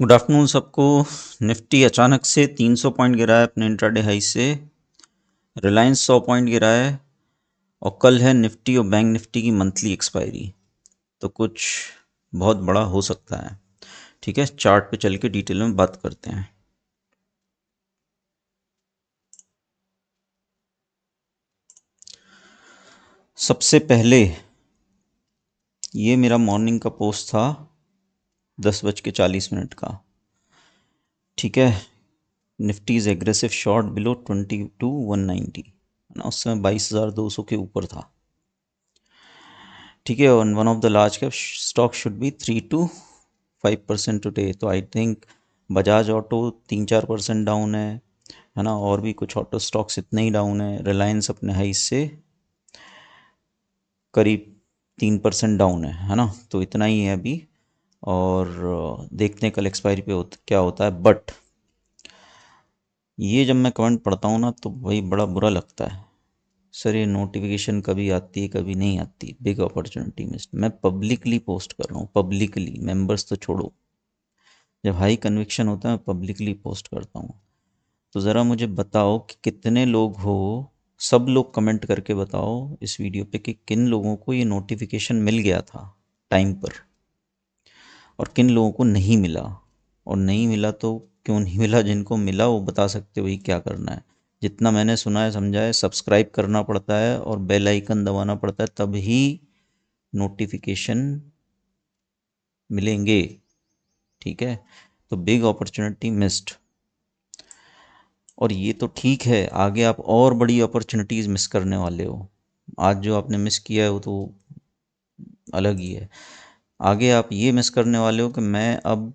Good afternoon सबको। Nifty अचानक से 300 पॉइंट गिरा है अपने इंट्राडे हाई से। रिलायंस 100 पॉइंट गिरा है। और कल है निफ्टी और बैंक निफ्टी की मंथली एक्सपायरी, तो कुछ बहुत बड़ा हो सकता है। ठीक है, चार्ट पे चल के डिटेल में बात करते हैं। सबसे पहले ये मेरा मॉर्निंग का पोस्ट था 10:40 का। ठीक है, Nifty is aggressive short below 22,190 ना, उस समय 22,200 के ऊपर था। ठीक है, और one of the large cap stock should be 3 to 5% today. तो I think Bajaj auto 3-4% down है ना, और भी कुछ ऑटो स्टॉक्स इतने ही डाउन है। रिलायंस अपने हाई से करीब 3% डाउन है ना, तो इतना ही है अभी। और देखते हैं कल एक्सपायरी पे क्या होता है। बट ये जब मैं कमेंट पढ़ता हूँ ना, तो वही बड़ा बुरा लगता है। सर ये नोटिफिकेशन कभी आती है कभी नहीं आती, बिग अपॉर्चुनिटी मिस। मैं पब्लिकली पोस्ट कर रहा हूँ, पब्लिकली, मेंबर्स तो छोड़ो। जब हाई कन्विक्शन होता है मैं पब्लिकली पोस्ट करता हूँ। तो ज़रा मुझे बताओ कि कितने लोग हो, सब लोग कमेंट करके बताओ इस वीडियो पे कि किन लोगों को ये नोटिफिकेशन मिल गया था टाइम पर और किन लोगों को नहीं मिला। और नहीं मिला तो क्यों नहीं मिला, जिनको मिला वो बता सकते हो, वही क्या करना है। जितना मैंने सुना है समझा है, सब्सक्राइब करना पड़ता है और बेल आइकन दबाना पड़ता है, तभी नोटिफिकेशन मिलेंगे। ठीक है, तो बिग अपॉर्चुनिटी मिस्ड। और ये तो ठीक है, आगे आप और बड़ी अपॉर्चुनिटीज़ मिस करने वाले हो। आज जो आपने मिस किया है वो तो अलग ही है। आगे आप ये मिस करने वाले हो कि मैं अब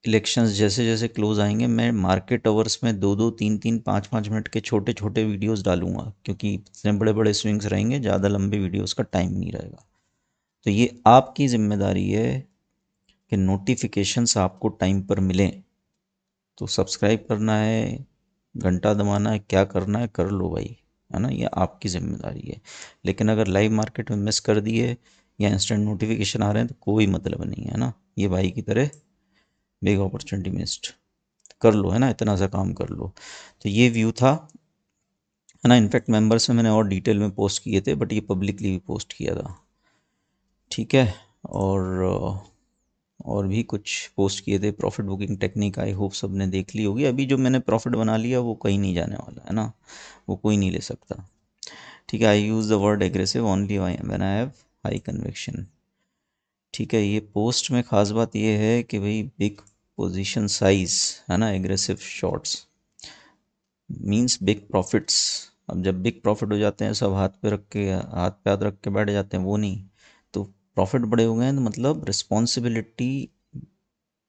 इलेक्शंस जैसे जैसे क्लोज आएंगे, मैं मार्केट आवर्स में 2-2, 3-3, 5-5 मिनट के छोटे छोटे वीडियोस डालूंगा, क्योंकि इतने बड़े बड़े स्विंग्स रहेंगे, ज़्यादा लंबे वीडियोस का टाइम नहीं रहेगा। तो ये आपकी जिम्मेदारी है कि नोटिफिकेशंस आपको टाइम पर मिलें। तो सब्सक्राइब करना है, घंटा दबाना है, क्या करना है कर लो भाई, है ना, ये आपकी जिम्मेदारी है। लेकिन अगर लाइव मार्केट में मिस कर दिए या इंस्टेंट नोटिफिकेशन आ रहे हैं तो कोई मतलब नहीं है ना, ये भाई की तरह बिग अपॉर्चुनिटी मिस्ड कर लो, है ना, इतना सा काम कर लो। तो ये व्यू था, है ना। इनफैक्ट मेंबर्स में मैंने और डिटेल में पोस्ट किए थे, बट ये पब्लिकली भी पोस्ट किया था। ठीक है, और भी कुछ पोस्ट किए थे। Profit booking technique I hope सब ने देख ली होगी। अभी जो मैंने प्रॉफिट बना लिया वो कहीं नहीं जाने वाला, है ना, वो कोई नहीं ले सकता। ठीक है, I use the word aggressive only when I have high conviction. ठीक है, ये पोस्ट में ख़ास बात ये है कि भाई बिग पोजीशन साइज, है ना, aggressive shorts means big profits. अब जब बिग प्रॉफिट हो जाते हैं सब हाथ पे हाथ रख के बैठ जाते हैं, वो नहीं। तो प्रॉफिट बड़े हो गए हैं तो मतलब रिस्पॉन्सिबिलिटी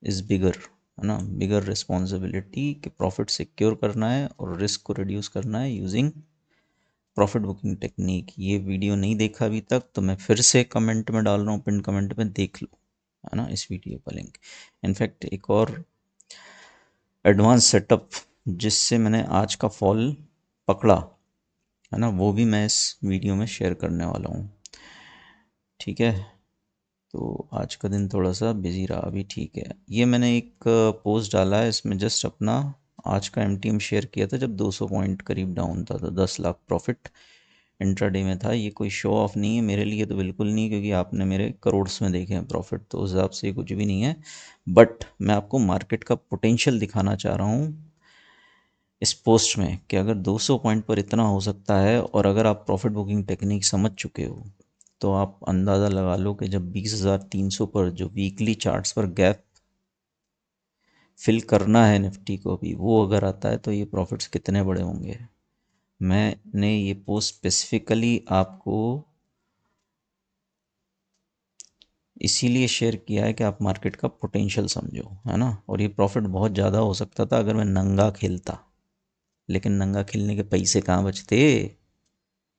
इज़ बिगर, है ना, बिगर रिस्पॉन्सिबिलिटी कि प्रॉफिट सिक्योर करना है और रिस्क को रिड्यूस करना है यूजिंग प्रॉफिट बुकिंग टेक्निक। ये वीडियो नहीं देखा अभी तक तो मैं फिर से कमेंट में डाल रहा हूँ, पिन कमेंट में देख लो, है ना, इस वीडियो का लिंक। इनफैक्ट एक और एडवांस सेटअप जिससे मैंने आज का फॉल पकड़ा, है ना, वो भी मैं इस वीडियो में शेयर करने वाला हूँ। ठीक है, तो आज का दिन थोड़ा सा बिजी रहा अभी। ठीक है, ये मैंने एक पोस्ट डाला है, इसमें जस्ट अपना आज का एमटीएम शेयर किया था जब 200 पॉइंट करीब डाउन था, तो 10 लाख प्रॉफिट इंट्राडे में था। ये कोई शो ऑफ नहीं है मेरे लिए, तो बिल्कुल नहीं, क्योंकि आपने मेरे करोड़्स में देखे हैं प्रॉफिट, तो उस हिसाब से कुछ भी नहीं है। बट मैं आपको मार्केट का पोटेंशियल दिखाना चाह रहा हूँ इस पोस्ट में कि अगर 200 पॉइंट पर इतना हो सकता है, और अगर आप प्रॉफिट बुकिंग टेक्निक समझ चुके हो तो आप अंदाज़ा लगा लो कि जब 20,300 पर जो वीकली चार्ट्स पर गैप फिल करना है निफ्टी को भी, वो अगर आता है तो ये प्रॉफिट्स कितने बड़े होंगे। मैंने ये पोस्ट स्पेसिफिकली आपको इसीलिए शेयर किया है कि आप मार्केट का पोटेंशियल समझो, है ना। और ये प्रॉफिट बहुत ज़्यादा हो सकता था अगर मैं नंगा खेलता, लेकिन नंगा खेलने के पैसे कहाँ बचते,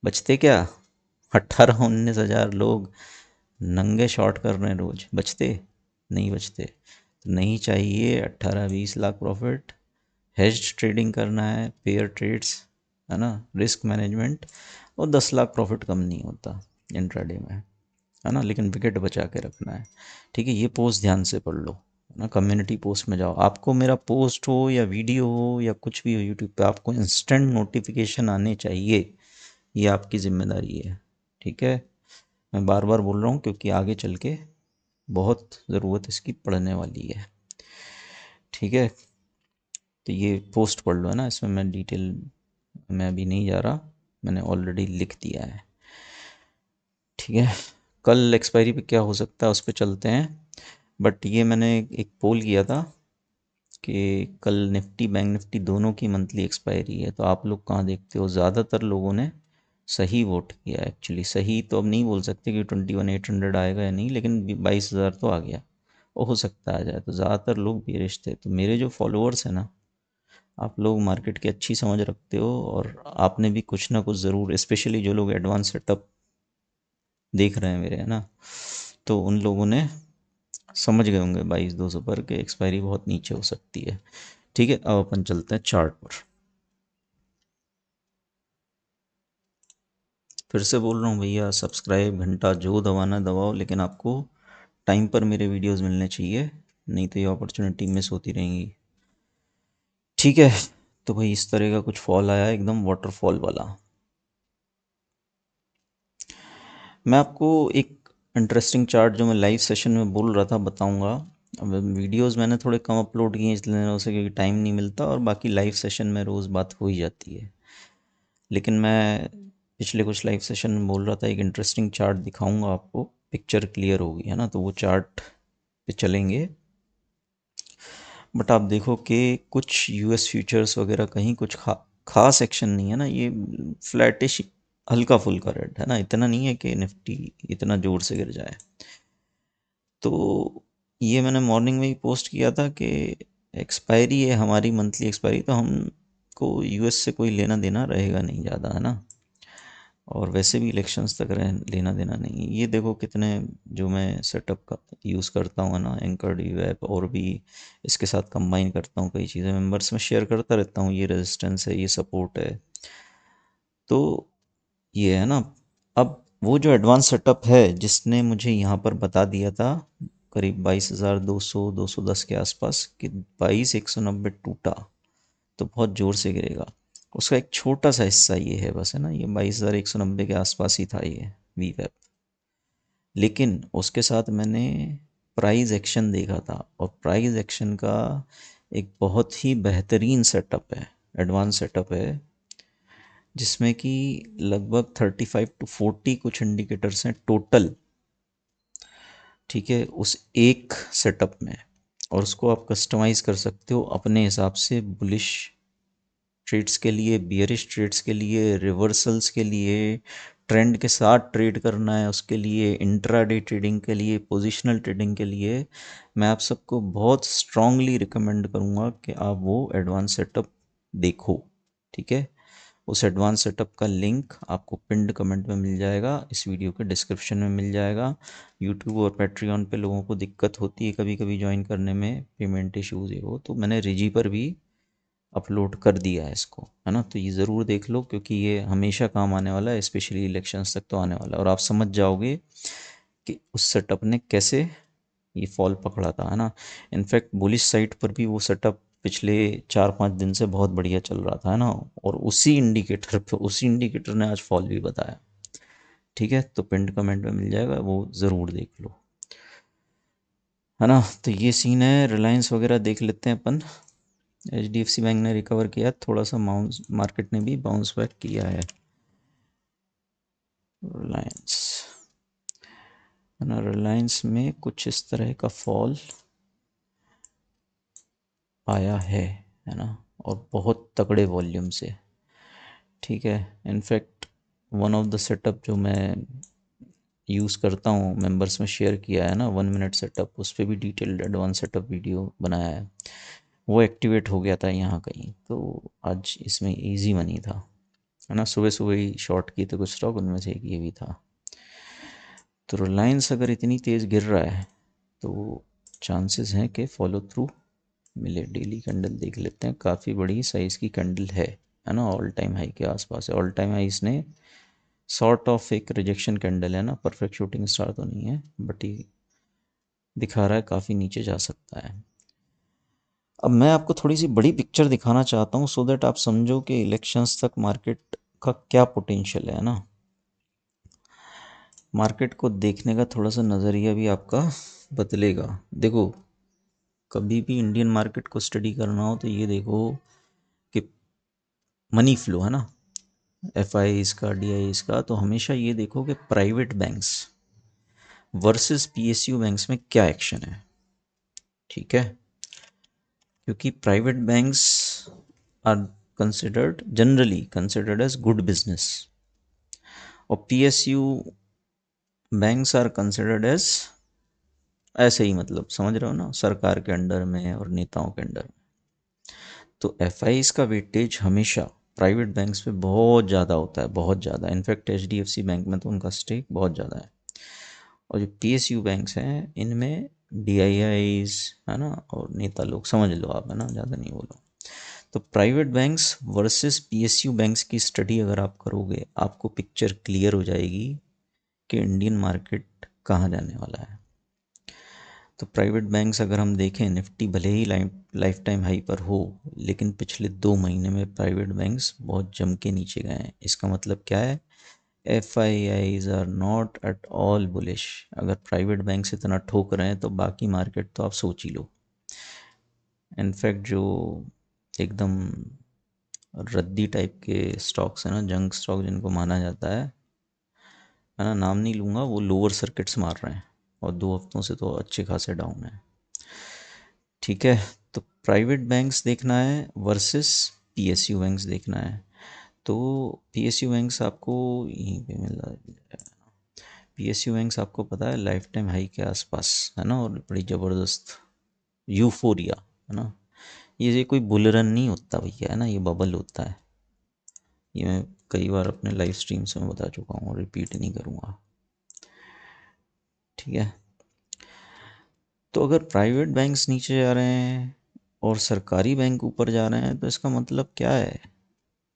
बचते क्या, 18-19 हज़ार लोग नंगे शॉर्ट कर रहे हैं रोज, बचते नहीं, बचते। तो नहीं चाहिए 18-20 लाख प्रॉफिट। हेज्ड ट्रेडिंग करना है, पेयर ट्रेड्स, है ना, रिस्क मैनेजमेंट। और 10 लाख प्रॉफिट कम नहीं होता इंट्राडे में, है ना, लेकिन विकेट बचा के रखना है। ठीक है, ये पोस्ट ध्यान से पढ़ लो, ना। कम्युनिटी पोस्ट में जाओ, आपको मेरा पोस्ट हो या वीडियो हो या कुछ भी हो यूट्यूब पे, आपको इंस्टेंट नोटिफिकेशन आने चाहिए, ये आपकी जिम्मेदारी है। ठीक है, मैं बार बार बोल रहा हूँ क्योंकि आगे चल के बहुत ज़रूरत इसकी पड़ने वाली है। ठीक है, तो ये पोस्ट पढ़ लो, है ना, इसमें मैं डिटेल में अभी नहीं जा रहा, मैंने ऑलरेडी लिख दिया है। ठीक है, कल एक्सपायरी पे क्या हो सकता है उस पर चलते हैं। बट ये मैंने एक पोल किया था कि कल निफ्टी बैंक निफ्टी दोनों की मंथली एक्सपायरी है, तो आप लोग कहाँ देखते हो? ज़्यादातर लोगों ने सही वोट किया। एक्चुअली सही तो अब नहीं बोल सकते कि 21,800 आएगा या नहीं, लेकिन 22,000 तो आ गया, वो हो सकता है आ जाए। तो ज़्यादातर लोग बेरिश थे। तो मेरे जो फॉलोअर्स हैं ना, आप लोग मार्केट की अच्छी समझ रखते हो और आपने भी कुछ ना कुछ ज़रूर, स्पेशली जो लोग एडवांस सेटअप देख रहे हैं मेरे, है ना, तो उन लोगों ने समझ गए होंगे 22,200 पर के एक्सपायरी बहुत नीचे हो सकती है। ठीक है, अब अपन चलते हैं चार्ट पर। फिर से बोल रहा हूँ भैया, सब्सक्राइब घंटा जो दबाना दबाओ, लेकिन आपको टाइम पर मेरे वीडियोस मिलने चाहिए, नहीं तो ये अपॉर्चुनिटी मिस होती रहेंगी। ठीक है, तो भाई इस तरह का कुछ फॉल आया, एकदम वाटरफॉल वाला। मैं आपको एक इंटरेस्टिंग चार्ट जो मैं लाइव सेशन में बोल रहा था बताऊंगा। अब वीडियोस मैंने थोड़े कम अपलोड किए इसलिए उसे, क्योंकि टाइम नहीं मिलता, और बाकी लाइव सेशन में रोज़ बात हो ही जाती है। लेकिन मैं पिछले कुछ लाइव सेशन में बोल रहा था, एक इंटरेस्टिंग चार्ट दिखाऊंगा आपको, पिक्चर क्लियर होगी, है ना, तो वो चार्ट पे चलेंगे। बट आप देखो कि कुछ यूएस फ्यूचर्स वगैरह कहीं कुछ खास एक्शन नहीं है ना, ये फ्लैटिश हल्का फुल्का रेड है ना, इतना नहीं है कि निफ्टी इतना ज़ोर से गिर जाए। तो ये मैंने मॉर्निंग में ही पोस्ट किया था कि एक्सपायरी है हमारी, मंथली एक्सपायरी, तो हमको यूएस से कोई लेना देना रहेगा नहीं ज़्यादा, है ना, और वैसे भी इलेक्शंस तक रह लेना देना नहीं है। ये देखो कितने जो मैं सेटअप का यूज़ करता हूँ ना, एंकर वेब, और भी इसके साथ कंबाइन करता हूँ कई चीज़ें, मेंबर्स में शेयर करता रहता हूँ। ये रेजिस्टेंस है, ये सपोर्ट है, तो ये है ना। अब वो जो एडवांस सेटअप है जिसने मुझे यहाँ पर बता दिया था करीब 22,200 210 के आसपास कि 22,190 टूटा, तो बहुत ज़ोर से गिरेगा, उसका एक छोटा सा हिस्सा ये है बस, है ना, ये 22,190 के आसपास ही था ये वी वेब। लेकिन उसके साथ मैंने प्राइस एक्शन देखा था, और प्राइस एक्शन का एक बहुत ही बेहतरीन सेटअप है, एडवांस सेटअप है, जिसमें कि लगभग 35 to 40 कुछ इंडिकेटर्स हैं टोटल। ठीक है, उस एक सेटअप में, और उसको आप कस्टमाइज़ कर सकते हो अपने हिसाब से, बुलिश ट्रेड्स के लिए, बियरिश ट्रेड्स के लिए, रिवर्सल्स के लिए, ट्रेंड के साथ ट्रेड करना है उसके लिए, इंट्राडे ट्रेडिंग के लिए, पोजिशनल ट्रेडिंग के लिए। मैं आप सबको बहुत स्ट्रांगली रिकमेंड करूँगा कि आप वो एडवांस सेटअप देखो। ठीक है, उस एडवांस सेटअप का लिंक आपको पिंड कमेंट में मिल जाएगा, इस वीडियो के डिस्क्रिप्शन में मिल जाएगा। यूट्यूब और पैट्रियन पे लोगों को दिक्कत होती है कभी कभी ज्वाइन करने में, पेमेंट इश्यूज़ है वो, तो मैंने रिजी पर भी अपलोड कर दिया है इसको, है ना, तो ये ज़रूर देख लो, क्योंकि ये हमेशा काम आने वाला है, स्पेशली इलेक्शंस तक तो आने वाला है, और आप समझ जाओगे कि उस सेटअप ने कैसे ये फॉल पकड़ा था, है ना। इनफैक्ट बुलिश साइड पर भी वो सेटअप पिछले 4-5 दिन से बहुत बढ़िया चल रहा था, है ना, और उसी इंडिकेटर पे, उसी इंडिकेटर ने आज फॉल भी बताया। ठीक है, तो पिंड कमेंट में मिल जाएगा, वो ज़रूर देख लो, है ना। तो ये सीन है, रिलायंस वगैरह देख लेते हैं अपन। HDFC बैंक ने रिकवर किया थोड़ा सा, माउंस मार्केट ने भी बाउंस बैक किया है। रिलायंस, है ना, रिलायंस में कुछ इस तरह का फॉल आया है ना, और बहुत तगड़े वॉल्यूम से। ठीक है, in fact one of the setup जो मैं यूज़ करता हूँ, मेंबर्स में शेयर किया है ना, 1 मिनट सेटअप, उस पर भी डिटेल्ड एडवांस सेटअप वीडियो बनाया है, वो एक्टिवेट हो गया था यहाँ कहीं, तो आज इसमें इजी मनी था, है ना। सुबह सुबह ही शॉर्ट की तो कुछ स्टॉक, उनमें से एक ये भी था। तो रिलायंस अगर इतनी तेज़ गिर रहा है तो चांसेस हैं कि फॉलो थ्रू मिले। डेली कैंडल देख लेते हैं, काफ़ी बड़ी साइज़ की कैंडल है ना, ऑल टाइम हाई के आसपास है। ऑल टाइम हाई इसने सॉर्ट ऑफ एक रिजेक्शन कैंडल है ना, परफेक्ट शूटिंग स्टार तो नहीं है, बट ये दिखा रहा है काफ़ी नीचे जा सकता है। अब मैं आपको थोड़ी सी बड़ी पिक्चर दिखाना चाहता हूँ सो दैट आप समझो कि इलेक्शंस तक मार्केट का क्या पोटेंशियल है ना। मार्केट को देखने का थोड़ा सा नज़रिया भी आपका बदलेगा। देखो, कभी भी इंडियन मार्केट को स्टडी करना हो तो ये देखो कि मनी फ्लो है ना, एफ आई का, डी आई का, तो हमेशा ये देखो कि private banks versus P S U banks में क्या एक्शन है। ठीक है, क्योंकि private banks are considered, generally considered as good business, और P S U banks are considered as ऐसे ही, मतलब समझ रहे हो ना, सरकार के अंडर में और नेताओं के अंडर में। तो एफ का वेटेज हमेशा प्राइवेट बैंक्स पे बहुत ज़्यादा होता है, बहुत ज़्यादा। In fact H D F C bank में तो उनका स्टेक बहुत ज़्यादा है। और जो पी एस यू बैंक्स हैं इनमें डी आई आईज है ना, और नेता लोग, समझ लो आप, है ना, ज़्यादा नहीं बोलो। तो private banks versus P S U banks की स्टडी अगर आप करोगे, आपको पिक्चर क्लियर हो जाएगी कि इंडियन मार्केट कहाँ जाने वाला है। तो प्राइवेट बैंक्स अगर हम देखें, निफ्टी भले ही लाइफ टाइम हाई पर हो, लेकिन पिछले 2 महीने में प्राइवेट बैंक्स बहुत जम के नीचे गए हैं। इसका मतलब क्या है? F I Is are not at all bullish. अगर प्राइवेट बैंक्स इतना ठोक रहे हैं तो बाकी मार्केट तो आप सोच ही लो। इनफैक्ट जो एकदम रद्दी टाइप के स्टॉक्स हैं ना, जंक स्टॉक जिनको माना जाता है ना, नाम नहीं लूँगा, वो लोअर सर्किट्स मार रहे हैं और 2 हफ्तों से तो अच्छे खासे डाउन है। ठीक है, तो प्राइवेट बैंक्स देखना है वर्सेस पीएसयू बैंक्स देखना है। तो पीएसयू बैंक्स आपको यहीं पे मिल रहा है। पीएसयू बैंक्स आपको पता है लाइफ टाइम हाई के आसपास है ना, और बड़ी ज़बरदस्त यूफोरिया है ना। ये कोई बुल रन नहीं होता भैया, है ना, ये बबल होता है। ये मैं कई बार अपने लाइव स्ट्रीम से मैं बता चुका हूँ और रिपीट नहीं करूँगा। ठीक है, तो अगर प्राइवेट बैंक्स नीचे जा रहे हैं और सरकारी बैंक ऊपर जा रहे हैं तो इसका मतलब क्या है?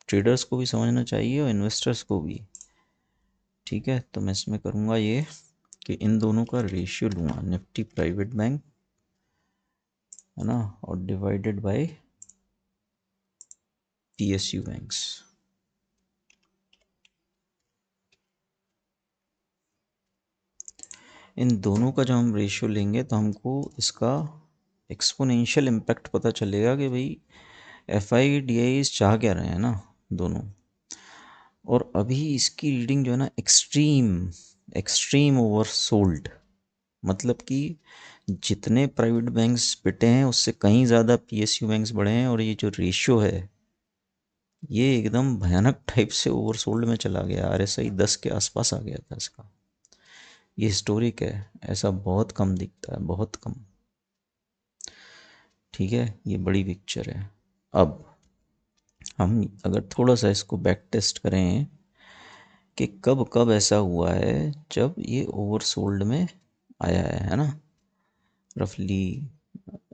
ट्रेडर्स को भी समझना चाहिए और इन्वेस्टर्स को भी। ठीक है, तो मैं इसमें करूँगा ये कि इन दोनों का रेशियो लूँगा, निफ्टी प्राइवेट बैंक है ना, और डिवाइडेड बाय पीएसयू बैंक्स। इन दोनों का जब हम रेशियो लेंगे तो हमको इसका एक्सपोनेंशियल इम्पैक्ट पता चलेगा कि भाई एफ आई डी आई चाह क्या रहे हैं ना दोनों। और अभी इसकी रीडिंग जो है ना, एक्सट्रीम एक्सट्रीम ओवर सोल्ड, मतलब कि जितने प्राइवेट बैंक्स पिटे हैं उससे कहीं ज़्यादा पीएसयू बैंक्स बढ़े हैं, और ये जो रेशियो है ये एकदम भयानक टाइप से ओवरसोल्ड में चला गया। आरएसआई 10 के आसपास आ गया था इसका। ये हिस्टोरिक है, ऐसा बहुत कम दिखता है, बहुत कम। ठीक है, ये बड़ी पिक्चर है। अब हम अगर थोड़ा सा इसको बैक टेस्ट करें कि कब कब ऐसा हुआ है जब ये ओवरसोल्ड में आया है ना, रफली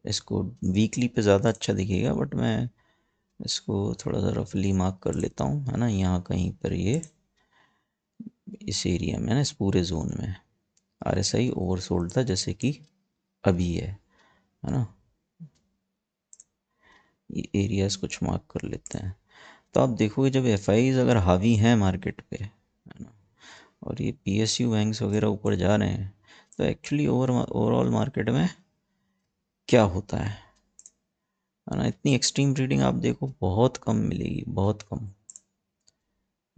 इसको वीकली पे ज़्यादा अच्छा दिखेगा, बट मैं इसको थोड़ा सा रफली मार्क कर लेता हूँ, है ना, यहाँ कहीं पर ये इस एरिया में ना, इस पूरे जोन में आरएसआई ओवरसोल्ड था, जैसे कि अभी है ना। ये एरियाज कुछ मार्क कर लेते हैं, तो आप देखोगे जब एफ अगर हावी हैं मार्केट पे, है ना, और ये पी एस यू बैंक्स वगैरह ऊपर जा रहे हैं, तो एक्चुअली ओवरऑल मार्केट में क्या होता है ना। इतनी एक्सट्रीम रीडिंग आप देखो बहुत कम मिलेगी, बहुत कम,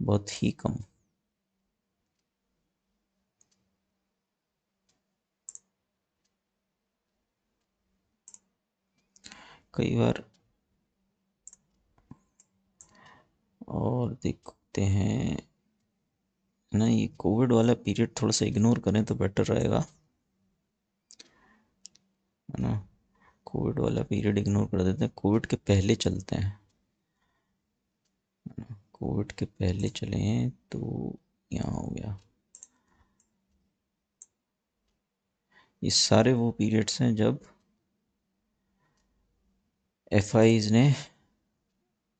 बहुत ही कम। कई बार और देखते हैं ना, ये कोविड वाला पीरियड थोड़ा सा इग्नोर करें तो बेटर रहेगा, है ना। कोविड वाला पीरियड इग्नोर कर देते हैं, कोविड के पहले चलते हैं। कोविड के पहले चलें तो यहाँ हो गया। ये सारे वो पीरियड्स हैं जब एफ ने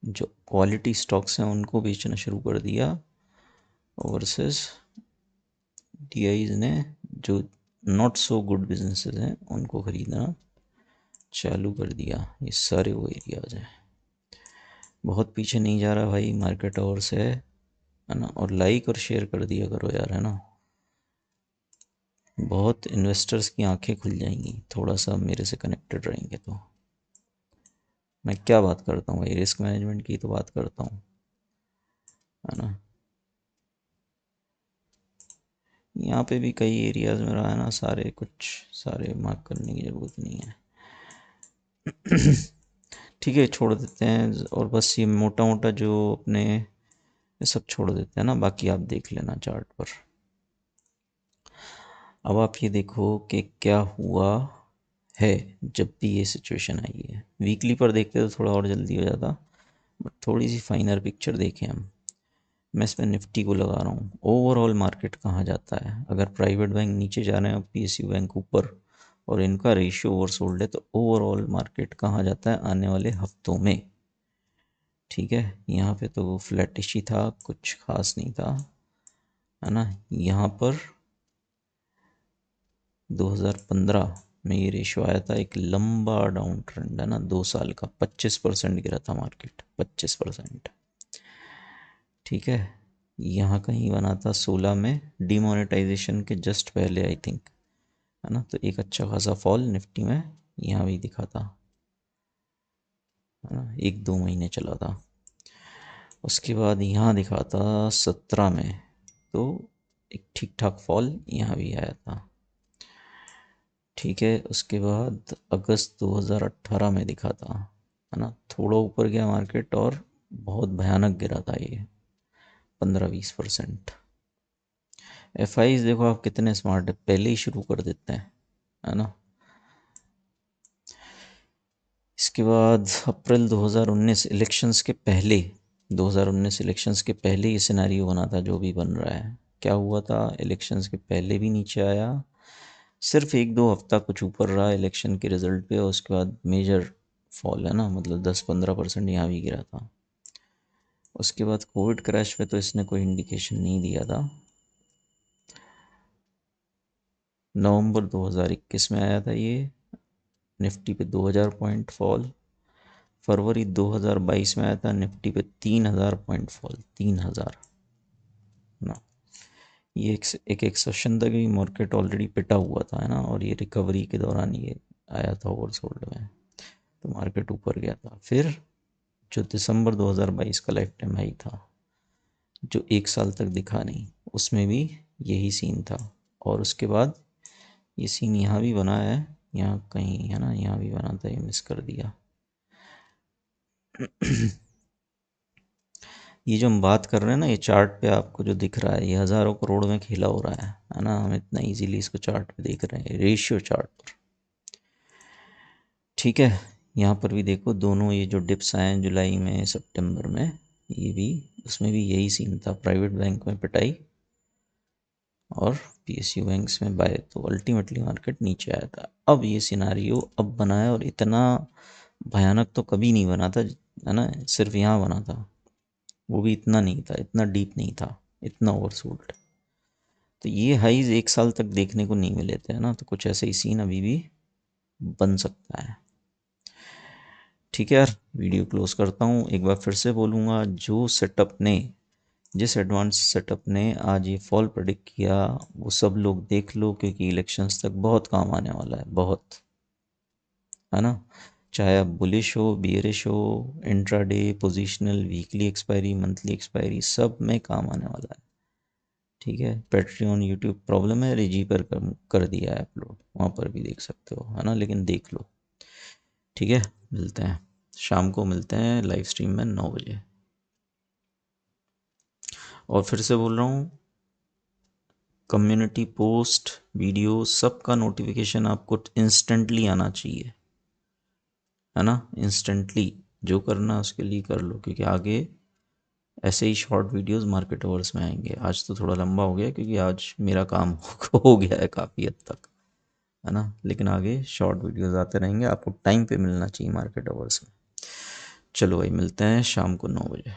जो क्वालिटी स्टॉक्स हैं उनको बेचना शुरू कर दिया, वर्सेस डी ने जो नॉट सो गुड बिजनेसेस हैं उनको ख़रीदना चालू कर दिया, ये सारे वो एरियाज हैं। बहुत पीछे नहीं जा रहा भाई मार्केट और से, है ना। और लाइक और शेयर कर दिया करो यार, है ना। बहुत इन्वेस्टर्स की आंखें खुल जाएंगी थोड़ा सा मेरे से कनेक्टेड रहेंगे तो। मैं क्या बात करता हूँ भाई, रिस्क मैनेजमेंट की तो बात करता हूँ, है ना। यहाँ पे भी कई एरियाज में रहा है ना, सारे कुछ सारे मार्क करने की ज़रूरत नहीं है। ठीक है, छोड़ देते हैं। और बस ये मोटा मोटा जो अपने ये सब छोड़ देते हैं ना, बाकी आप देख लेना चार्ट पर। अब आप ये देखो कि क्या हुआ है जब भी ये सिचुएशन आई है। वीकली पर देखते तो थोड़ा और जल्दी हो जाता, बट थोड़ी सी फाइनर पिक्चर देखें हम। मैं इसमें निफ्टी को लगा रहा हूँ। ओवरऑल मार्केट कहाँ जाता है, अगर प्राइवेट बैंक नीचे जा रहे हैं और पीएसयू बैंक ऊपर और इनका रेशियो ओवरसोल्ड है, तो ओवरऑल मार्केट कहाँ जाता है आने वाले हफ्तों में। ठीक है, यहाँ पे तो वो फ्लैटिश ही था, कुछ खास नहीं था, है ना। यहाँ पर 2015 में ये रेशियो आया था, एक लंबा डाउन ट्रेंड, है ना, 2 साल का 25% गिरा था मार्केट, 25%। ठीक है, यहाँ कहीं बना था 16 में, डिमोनेटाइजेशन के जस्ट पहले आई थिंक, है ना। तो एक अच्छा खासा फॉल निफ्टी में यहाँ भी दिखा था, है ना, 1-2 महीने चला था। उसके बाद यहाँ दिखा था 17 में, तो एक ठीक ठाक फॉल यहाँ भी आया था। ठीक है, उसके बाद अगस्त 2018 में दिखा था, है ना, थोड़ा ऊपर गया मार्केट और बहुत भयानक गिरा था ये, 15-20%। एफ आईज देखो आप कितने स्मार्ट है, पहले ही शुरू कर देते हैं, है ना। इसके बाद अप्रैल 2019 इलेक्शंस के पहले, 2019 इलेक्शंस के पहले ये सिनेरियो बना था जो भी बन रहा है। क्या हुआ था, इलेक्शंस के पहले भी नीचे आया, सिर्फ 1-2 हफ्ता कुछ ऊपर रहा इलेक्शन के रिजल्ट पे, और उसके बाद मेजर फॉल, है ना, मतलब 10-15% यहाँ भी गिरा था। उसके बाद कोविड क्रैश पे तो इसने कोई इंडिकेशन नहीं दिया था। नवंबर 2021 में आया था ये, निफ्टी पे 2000 पॉइंट फॉल। फरवरी 2022 में आया था, निफ्टी पे 3000 पॉइंट फॉल, 3000 ना। ये एक सेशन तक भी मार्केट ऑलरेडी पिटा हुआ था, है ना, और ये रिकवरी के दौरान ये आया था ओवरसोल्ड में, तो मार्केट ऊपर गया था। फिर जो दिसंबर 2022 का लाइफ टाइम हाई था, जो 1 साल तक दिखा नहीं, उसमें भी यही सीन था। और उसके बाद ये सीन यहाँ भी बना है, यहाँ कहीं, है ना, यहाँ भी बना था, ये मिस कर दिया। ये जो हम बात कर रहे हैं ना, ये चार्ट पे आपको जो दिख रहा है, ये हज़ारों करोड़ में खेला हो रहा है ना। हम इतना इजीली इसको चार्ट पे देख रहे हैं, रेशियो चार्ट पर। ठीक है, यहाँ पर भी देखो, दोनों ये जो डिप्स आए हैं जुलाई में सितंबर में, ये भी, उसमें भी यही सीन था, प्राइवेट बैंक में पिटाई और पीएसयू बैंक्स में बाय, तो अल्टीमेटली मार्केट नीचे आया था। अब ये सिनारियो अब बना है, और इतना भयानक तो कभी नहीं बना था, है ना, सिर्फ यहाँ बना था, वो भी इतना नहीं था, इतना डीप नहीं था, इतना ओवरसोल्ड। तो ये हाईज 1 साल तक देखने को नहीं मिले थे, है ना, तो कुछ ऐसे ही सीन अभी भी बन सकता है। ठीक है यार, वीडियो क्लोज करता हूँ। एक बार फिर से बोलूँगा, जो सेटअप ने, जिस एडवांस सेटअप ने आज ये फॉल प्रेडिक्ट किया, वो सब लोग देख लो, क्योंकि इलेक्शंस तक बहुत काम आने वाला है, बहुत, है ना। चाहे आप बुलिश हो, बियरिश हो, intraday, positional, weekly expiry, monthly expiry, सब में काम आने वाला है। ठीक है, पेट्रियन यूट्यूब प्रॉब्लम है, रिजी पर कर दिया है अपलोड, वहाँ पर भी देख सकते हो, है ना, लेकिन देख लो। ठीक है, मिलते हैं शाम को, मिलते हैं लाइव स्ट्रीम में 9 बजे। और फिर से बोल रहा हूँ, कम्युनिटी पोस्ट, वीडियो, सबका नोटिफिकेशन आपको इंस्टेंटली आना चाहिए, है ना, इंस्टेंटली। जो करना उसके लिए कर लो, क्योंकि आगे ऐसे ही शॉर्ट वीडियोस मार्केट अवर्स में आएंगे। आज तो थोड़ा लंबा हो गया, क्योंकि आज मेरा काम हो गया है काफ़ी हद तक, है ना, लेकिन आगे शॉर्ट वीडियोस आते रहेंगे, आपको टाइम पे मिलना चाहिए मार्केट अवर्स में। चलो भाई, मिलते हैं शाम को 9 बजे।